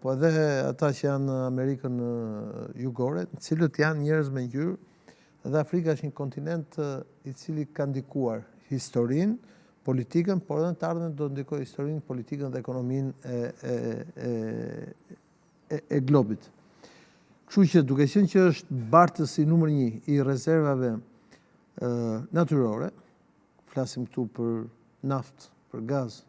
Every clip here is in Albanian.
po edhe ata që janë në Amerikën jugore, në cilët janë njerëz me ngjyrë, dhe Afrika është një kontinent i cili ka ndikuar historinë, politikën, por edhe në të ardhmen do ndikojë historinë, politikën dhe ekonominë e globit. Kështu që duke qenë që është bartësi numër 1 i rezervave natyrore, flasim këtu për naftë, për gaz,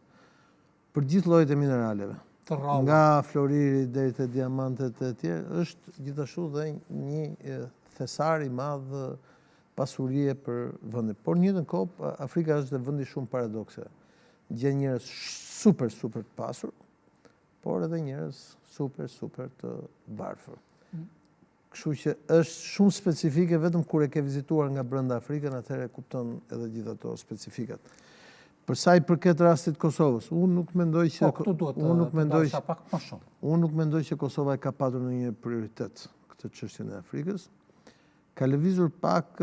për gjithë llojet e mineraleve, nga floriri deri te diamantet e tjerë, është gjithashtu dhe një thesar i madh pasurie për vendin. Por në njëjtën kohë Afrika është dhe vendi shumë paradokse. Gjen njerëz super të pasur, por edhe njerëz super të varfër. Kështu që është shumë specifike, vetëm kur e ke vizituar nga brenda Afrikën, atëherë e kupton edhe gjithë ato specifikat. Për sa i përket rastit Kosovës, unë nuk mendoj që unë nuk mendoj që Kosova e ka patur në një prioritet këtë çështjen e Afrikës. Ka lëvizur pak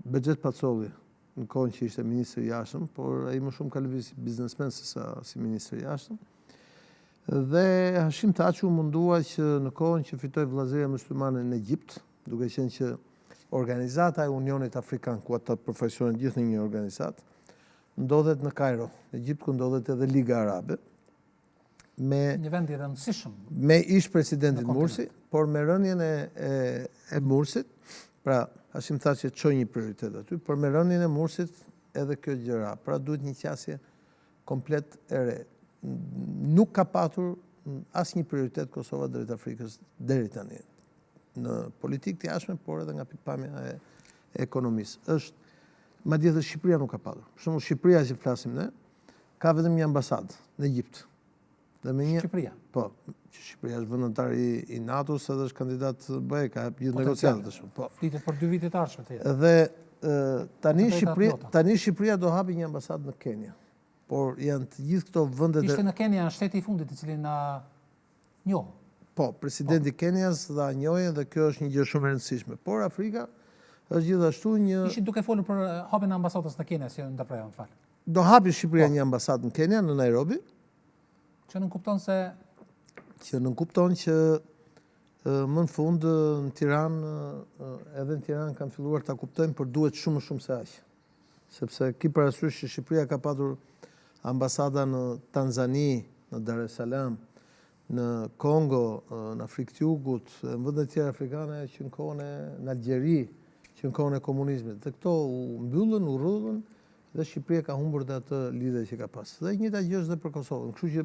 Bexhet Pacolli në kohën që ishte ministri i jashtëm, por ai më shumë ka lëvizur si biznesmen sesa si ministri i jashtëm. Dhe Hashim Thaçi u mundua që në kohën që fitoi vëllazëria muslimane në Egjipt, duke qenë që organizata e Unionit Afrikan, ku ata përfaqësohen gjithë në një organizat, ndodhet në Kairo, në Egjipt, ku ndodhet edhe Liga Arabe, me një vend i rëndësishëm me ish presidentin Mursi, por me rënien e Mursit, pra Hashim Thaçi çoi një prioritet aty, por me rënien e Mursit edhe kjo gjëra, pra duhet një qasje komplet e re. Nuk ka patur asnjë prioritet Kosova drejt Afrikës deri tani në politikë të jashtme, por edhe nga pikpamja e ekonomisë. Madje edhe Shqipëria nuk ka patur. Për shembull, Shqipëria që flasim ne, ka vetëm një ambasadë në Egjipt. Shqipëria? Po, Shqipëria është vëndëtar i NATO-s edhe është kandidat BE, ka gjithë negociatët. Flitet për 2 vite të ardhshme të Dhe tani Shqipëria do hapi një ambasadë në Kenya. Por janë të gjithë këto vendet... Ishte në Kenya në shteti i fundit i cili na njoh. Po, presidenti Kenias dha njohje dhe kjo është një gjë shumë e rëndësishme. Por Afrika është gjithashtu një... Ishit duke folur për hapjen e ambasadës në Kenya, si ndërprerja, më fal. Do hapi Shqipëria një ambasadë në Kenya, në Nairobi. Që nënkupton se... Që nënkupton që më në fund në Tiranë, edhe në Tiranë kanë filluar ta kuptojnë, por duhet shumë se aq. Sepse ki parasysh që Shqipëria ka patur ambasada në Tanzani, në Dar es Salaam, në Kongo, në Afrikë të Jugut, në vendet tjera afrikane që në kohën në Algjeri, që në kohën e komunizmit. Dhe këto u mbyllën, u rrudhën, dhe Shqipëria ka humbur dhe atë lidhje që ka pas. Dhe njëjta gjë është dhe për Kosovën. Kështu që